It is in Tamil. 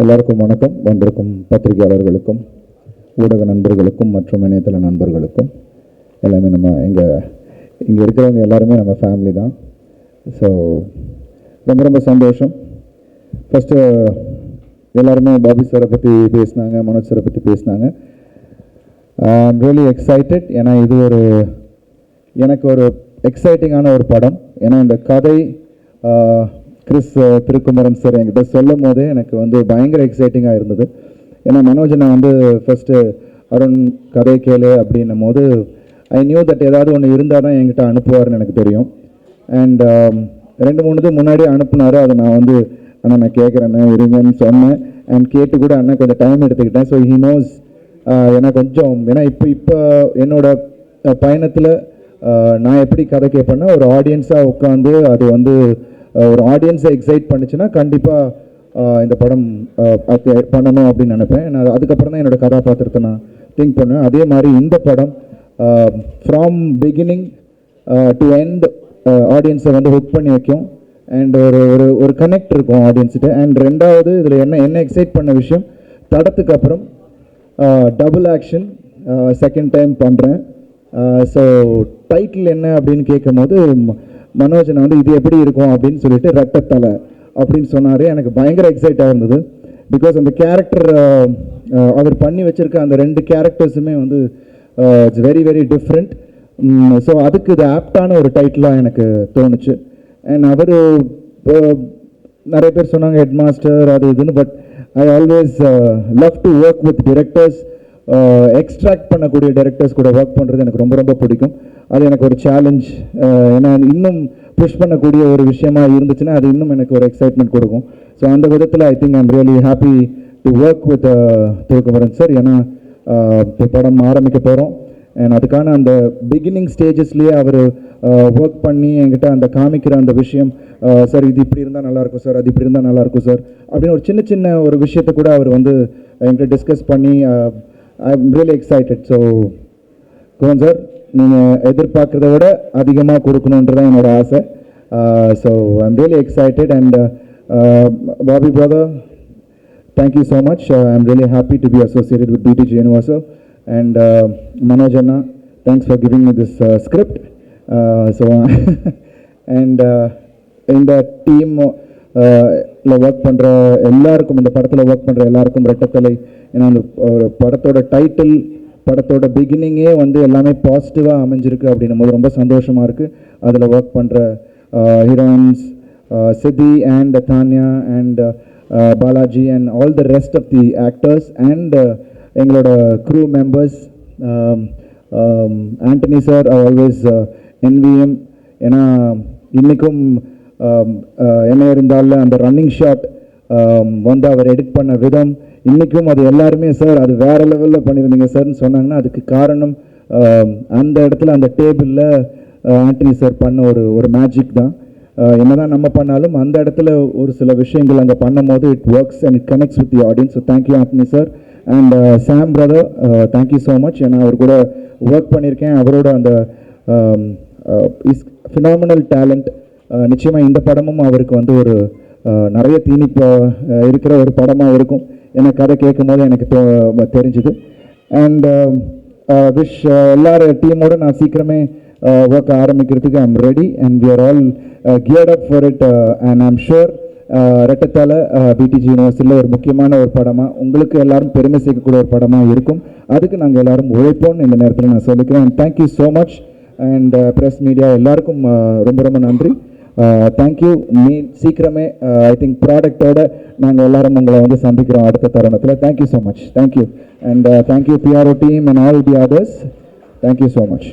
எல்லாருக்கும் வணக்கம். வந்திருக்கும் பத்திரிகையாளர்களுக்கும் ஊடக நண்பர்களுக்கும் மற்றும் இணையதள நண்பர்களுக்கும் எல்லாமே நம்ம இங்கே இருக்கிறவங்க எல்லாருமே நம்ம ஃபேமிலி தான். ஸோ ரொம்ப ரொம்ப சந்தோஷம். ஃபஸ்ட்டு எல்லாருமே பாபி சாரை பற்றி பேசினாங்க, மனோஜ் சாரை பற்றி பேசினாங்க. I'm really excited. ஏன்னா இது எனக்கு ஒரு எக்ஸைட்டிங்கான ஒரு படம். ஏன்னா இந்த கதை கிறிஸ் திருக்குமரன் சார் என்கிட்ட சொல்லும் போதே எனக்கு பயங்கர எக்ஸைட்டிங்காக இருந்தது. ஏன்னா மனோஜனை ஃபஸ்ட்டு அருண் கதை கேளு அப்படின்னும் போது ஐ நியூ தட் ஏதாவது ஒன்று இருந்தால் தான் என்கிட்ட அனுப்புவார்னு எனக்கு தெரியும். அண்ட் 2-3 இது முன்னாடி அனுப்புனார். அதை நான் அண்ணா நான் கேட்குறேண்ணே இருங்கன்னு சொன்னேன். அண்ட் கேட்டு கூட அண்ணா கொஞ்சம் டைம் எடுத்துக்கிட்டேன். So he knows. ஏன்னா இப்போ என்னோட பயணத்தில் நான் எப்படி கதை கேட்பேன்னா ஒரு ஆடியன்ஸாக உட்காந்து அது ஒரு ஆடியன்ஸை எக்ஸைட் பண்ணிச்சுன்னா கண்டிப்பாக இந்த படம் பண்ணணும் அப்படின்னு நினைப்பேன். நான் அதுக்கப்புறம் தான் என்னோடய கதாபாத்திரத்தை நான் திங்க் பண்ணுவேன். அதே மாதிரி இந்த படம் ஃப்ரம் பிகினிங் டு எண்ட் ஆடியன்ஸை ஹுக் பண்ணி வைக்கும். அண்ட் ஒரு கனெக்ட் இருக்கும் ஆடியன்ஸ்கிட்ட. அண்ட் ரெண்டாவது இதில் என்ன எக்ஸைட் பண்ண விஷயம், தடத்துக்கு அப்புறம் டபுள் ஆக்ஷன் செகண்ட் டைம் பண்ணுறேன். ஸோ டைட்டில் என்ன அப்படின்னு கேட்கும் போது மனோஜனை இது எப்படி இருக்கும் அப்படின்னு சொல்லிட்டு ரெட்டத்தலை அப்படின்னு சொன்னார். எனக்கு பயங்கர எக்ஸைட்டாக இருந்தது. பிகாஸ் அந்த கேரக்டர் அவர் பண்ணி வச்சுருக்க அந்த 2 கேரக்டர்ஸுமே it's very very different. So அதுக்கு இது ஆப்டான ஒரு டைட்டிலாக எனக்கு தோணுச்சு. அண்ட் அவர் நிறைய பேர் சொன்னாங்க ஹெட் மாஸ்டர் அது இதுன்னு. But I always love to work with directors. Extract பண்ணக்கூடிய டைரக்டர்ஸ் கூட ஒர்க் பண்ணுறது எனக்கு ரொம்ப ரொம்ப பிடிக்கும். அது எனக்கு ஒரு சேலஞ்ச். ஏன்னா இன்னும் புஷ் பண்ணக்கூடிய ஒரு விஷயமா இருந்துச்சுன்னா அது இன்னும் எனக்கு ஒரு எக்ஸைட்மெண்ட் கொடுக்கும். ஸோ அந்த விதத்தில் I think I'm really happy to work with Thirukumaran sir. ஏன்னா இப்போ படம் ஆரம்பிக்க போகிறோம். அண்ட் அதுக்கான அந்த பிகினிங் ஸ்டேஜஸ்லேயே அவர் ஒர்க் பண்ணி என்கிட்ட அந்த காமிக்கிற அந்த விஷயம், சார் இது இப்படி இருந்தால் நல்லாயிருக்கும் சார், அது இப்படி இருந்தால் நல்லாயிருக்கும் சார் அப்படின்னு ஒரு சின்ன சின்ன ஒரு விஷயத்தை கூட அவர் என்கிட்ட டிஸ்கஸ் பண்ணி I am really excited. So கோன் சார், நீங்கள் எதிர்பார்க்குறத விட அதிகமாக கொடுக்கணுன்றதான் என்னோட ஆசை. So I am really excited. And Bobby brother, thank you so much. I am really happy to be associated with BTG Universal. And Manoj Anna, thanks for giving me this script. So and in the team work பண்ணுற எல்லாருக்கும், இந்த படத்தில் ஒர்க் பண்ணுற எல்லாருக்கும் ரெட்டத்தலை. ஏன்னா அந்த படத்தோட டைட்டில், படத்தோட பிகினிங்கே எல்லாமே பாசிட்டிவாக அமைஞ்சிருக்கு அப்படின்னும் போது ரொம்ப சந்தோஷமாக இருக்குது. அதில் ஒர்க் பண்ணுற heroines Siddhi and Tanya and Balaji and all the rest of the actors and எங்களோட crew members. Antony sir always NVM. ஏன்னா இன்றைக்கும் என்ன இருந்தாலும் அந்த ரன்னிங் ஷாட் அவர் எடிட் பண்ண விதம் இன்றைக்கும் அது எல்லாருமே சார் அது வேறு லெவலில் பண்ணியிருந்தீங்க சார்னு சொன்னாங்கன்னா அதுக்கு காரணம் அந்த இடத்துல அந்த டேபிளில் ஆண்டனி சார் பண்ண ஒரு மேஜிக் தான். என்னதான் நம்ம பண்ணாலும் அந்த இடத்துல ஒரு சில விஷயங்கள் அங்கே பண்ணும் போது it works and it connects with the audience. So thank you Antony sir. And Sam brother, thank you so much. ஏன்னா அவர் கூட ஒர்க் பண்ணியிருக்கேன். அவரோட அந்த இஸ் ஃபினாமினல் டேலண்ட். நிச்சயமாக இந்த படமும் அவருக்கு ஒரு நிறைய தீனிப்பு இருக்கிற ஒரு படமாக இருக்கும். ஏன்னா கதை கேட்கும் போது எனக்கு தெரிஞ்சுது. அண்ட் விஷ் எல்லாரும் டீமோடு நான் சீக்கிரமே ஒர்க் ஆரம்பிக்கிறதுக்கு I'm ready and we are all geared up for it. And I'm sure Rettathala BTG Universal ஒரு முக்கியமான ஒரு படமாக உங்களுக்கு எல்லாரும் பெருமை சேர்க்கக்கூடிய ஒரு படமாக இருக்கும். அதுக்கு நாங்கள் எல்லாரும் உழைப்போம்னு இந்த நேரத்தில் நான் சொல்லிக்கிறேன். And thank you so much. And press media எல்லாருக்கும் ரொம்ப ரொம்ப நன்றி. தேங்க்யூ. சீக்கிரமே ஐ திங்க் ப்ராடக்டோட நாங்கள் எல்லாரும் உங்களை சந்திக்கிறோம் அடுத்த தருணத்தில். Thank you so much. Thank you. And thank you PRO team and all the others. Thank you so much.